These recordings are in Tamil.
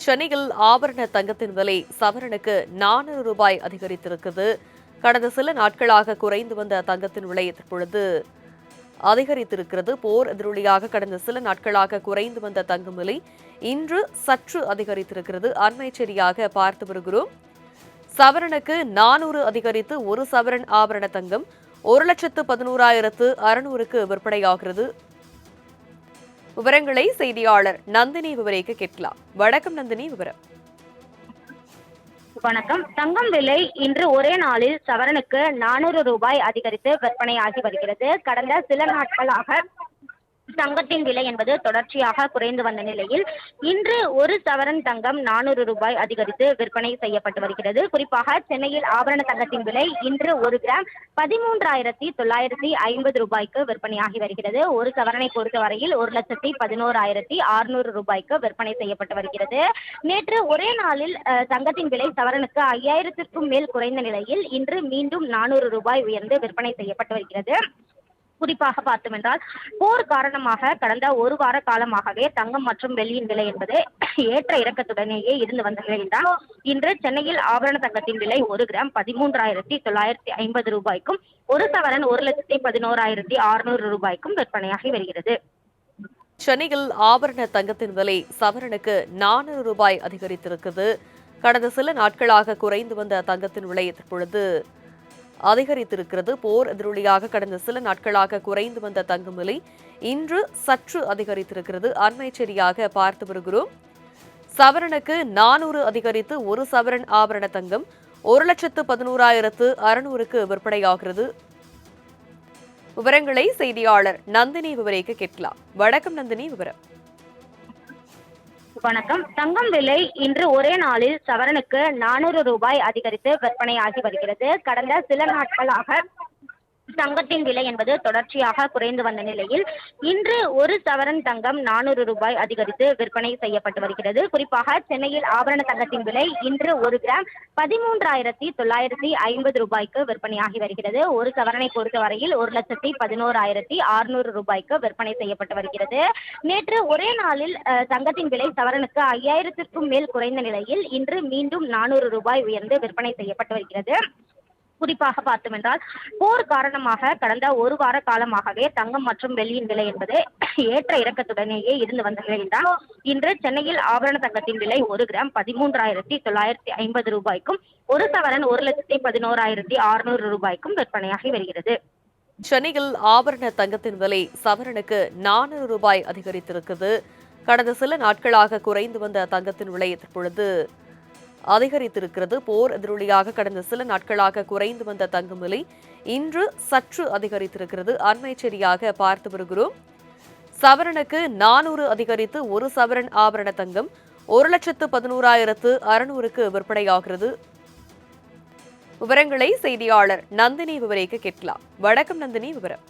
சென்னையில் ஆபரண தங்கத்தின் விலை சவரனுக்கு 400 ரூபாய் அதிகரித்திருக்குது. கடந்த சில நாட்களாக குறைந்து வந்த தங்கத்தின் விலை தற்பொழுது அதிகரித்திருக்கிறது. போர் எதிரொலியாக கடந்த சில நாட்களாக குறைந்து வந்த தங்கம் விலை இன்று சற்று அதிகரித்திருக்கிறது. அண்மை செய்தியாக பார்த்து வருகிறோம். சவரனுக்கு 400 அதிகரித்து ஒரு சவரன் ஆபரண தங்கம் 1,11,600க்கு விற்பனையாகிறது. விவரங்களை செய்தியாளர் நந்தினி விவரிக்க கேட்கலாம். வணக்கம் நந்தினி, விவரம். வணக்கம். தங்கம் விலை இன்று ஒரே நாளில் சவரனுக்கு 400 ரூபாய் அதிகரித்து விற்பனையாகி வருகிறது. கடந்த சில நாட்களாக தங்கத்தின் விலை என்பது தொடர்ச்சியாக குறைந்து வந்த நிலையில் இன்று ஒரு சவரன் தங்கம் 400 ரூபாய் அதிகரித்து விற்பனை செய்யப்பட்டு வருகிறது. குறிப்பாக சென்னையில் ஆபரண தங்கத்தின் விலை இன்று ஒரு கிராம் 13,950 ரூபாய்க்கு விற்பனையாகி வருகிறது. ஒரு சவரனை பொறுத்தவரையில் 1,11,600 ரூபாய்க்கு விற்பனை செய்யப்பட்டு வருகிறது. நேற்று ஒரே நாளில் தங்கத்தின் விலை சவரனுக்கு 5,000க்கும் மேல் குறைந்த நிலையில் இன்று மீண்டும் 400 ரூபாய் உயர்ந்து விற்பனை செய்யப்பட்டு வருகிறது. குறிப்பாக பார்த்தோம் என்றால் போர் காரணமாக கடந்த ஒரு வார காலமாகவே தங்கம் மற்றும் வெள்ளியின் விலை என்பது ஏற்ற இறக்கத்துடனேயே இருந்து வந்த நிலையில்தான் இன்று சென்னையில் ஆபரண தங்கத்தின் விலை ஒரு கிராம் 13,950 ரூபாய்க்கும் ஒரு சவரன் 1,11,600 ரூபாய்க்கும் விற்பனையாகி வருகிறது. சென்னையில் ஆபரண தங்கத்தின் விலை சவரனுக்கு 400 ரூபாய் அதிகரித்திருக்குது. கடந்த சில நாட்களாக குறைந்து வந்த தங்கத்தின் விலை தற்பொழுது அதிகரித்திருக்கிறது. போர் எதிரொலியாக கடந்த சில நாட்களாக குறைந்து வந்த தங்கம் விலை இன்று சற்று அதிகரித்திருக்கிறது. அண்மை செய்தியாக பார்த்து வருகிறோம். சவரனுக்கு 400 அதிகரித்து ஒரு சவரன் ஆபரண தங்கம் 1,11,600க்கு விற்பனையாகிறது. விவரங்களை செய்தியாளர் நந்தினி விவரிக்க கேட்கலாம். வணக்கம் நந்தினி, விவரம். வணக்கம். தங்கம் விலை இன்று ஒரே நாளில் சவரனுக்கு 400 ரூபாய் அதிகரித்து விற்பனையாகி வருகிறது. கடந்த சில நாட்களாக தங்கத்தின் விலை என்பது தொடர்ச்சியாக குறைந்து வந்த நிலையில் இன்று ஒரு சவரன் தங்கம் 400 ரூபாய் அதிகரித்து விற்பனை செய்யப்பட்டு வருகிறது. குறிப்பாக சென்னையில் ஆபரண தங்கத்தின் விலை இன்று ஒரு கிராம் 13,950 ரூபாய்க்கு விற்பனையாகி வருகிறது. ஒரு சவரனை பொறுத்தவரையில் 1,11,600 ரூபாய்க்கு விற்பனை செய்யப்பட்டு வருகிறது. நேற்று ஒரே நாளில் தங்கத்தின் விலை சவரனுக்கு 5,000க்கும் மேல் குறைந்த நிலையில் இன்று மீண்டும் 400 ரூபாய் உயர்ந்து விற்பனை செய்யப்பட்டு வருகிறது. குறிப்பாக பார்த்தோம் என்றால் போர் காரணமாக கடந்த ஒரு வார காலமாகவே தங்கம் மற்றும் வெள்ளியின் விலை என்பது ஏற்ற இறக்கத்துடனேயே இருந்து வந்த நிலையில்தான் இன்று சென்னையில் ஆபரண தங்கத்தின் விலை ஒரு கிராம் 13,950 ரூபாய்க்கும் ஒரு சவரன் 1,11,600 ரூபாய்க்கும் விற்பனையாகி வருகிறது. சென்னையில் ஆபரண தங்கத்தின் விலை சவரனுக்கு 400 ரூபாய் அதிகரித்திருக்குது. கடந்த சில நாட்களாக குறைந்து வந்த தங்கத்தின் விலை தற்பொழுது அதிகரித்திருக்கிறது. போர் எதிரொலியாக கடந்த சில நாட்களாக குறைந்து வந்த தங்கம் விலை இன்று சற்று அதிகரித்திருக்கிறது. அண்மை செய்தியாக பார்த்து வருகிறோம். சவரனுக்கு 400 அதிகரித்து ஒரு சவரன் ஆபரண தங்கம் 1,11,600க்கு விற்பனையாகிறது. விவரங்களை செய்தியாளர் நந்தினி விவரிக்க கேட்கலாம். வணக்கம் நந்தினி, விவரம்.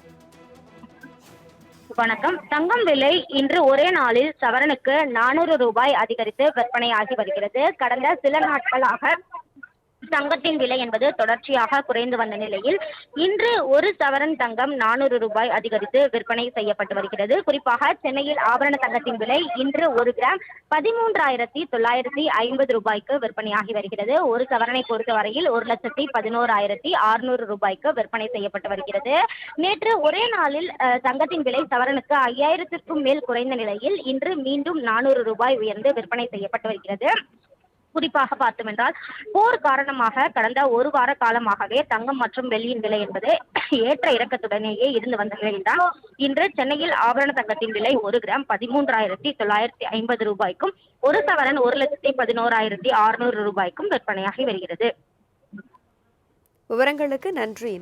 வணக்கம். தங்கம் விலை இன்று ஒரே நாளில் சவரனுக்கு 400 ரூபாய் அதிகரித்து விற்பனையாகி வருகிறது. கடந்த சில நாட்களாக தங்கத்தின் விலை என்பது தொடர்ச்சியாக குறைந்து வந்த நிலையில் இன்று ஒரு சவரன் தங்கம் 400 ரூபாய் அதிகரித்து விற்பனை செய்யப்பட்டு வருகிறது. குறிப்பாக சென்னையில் ஆபரண தங்கத்தின் விலை இன்று ஒரு கிராம் 13,950 ரூபாய்க்கு விற்பனையாகி வருகிறது. ஒரு சவரனை பொறுத்தவரையில் 1,11,600 ரூபாய்க்கு விற்பனை செய்யப்பட்டு வருகிறது. நேற்று ஒரே நாளில் தங்கத்தின் விலை சவரனுக்கு 5,000க்கும் மேல் குறைந்த நிலையில் இன்று மீண்டும் 400 ரூபாய் உயர்ந்து விற்பனை செய்யப்பட்டு வருகிறது. குறிப்பாக பார்த்தோம் என்றால் போர் காரணமாக கடந்த ஒரு வார காலமாகவே தங்கம் மற்றும் வெள்ளியின் விலை என்பது ஏற்ற இறக்கத்துடனேயே இருந்து வந்த நிலையில்தான் இன்று சென்னையில் ஆபரண தங்கத்தின் விலை ஒரு கிராம் 13,950 ரூபாய்க்கும் ஒரு சவரன் 1,11,600 ரூபாய்க்கும் விற்பனையாகி வருகிறது. விவரங்களுக்கு நன்றி.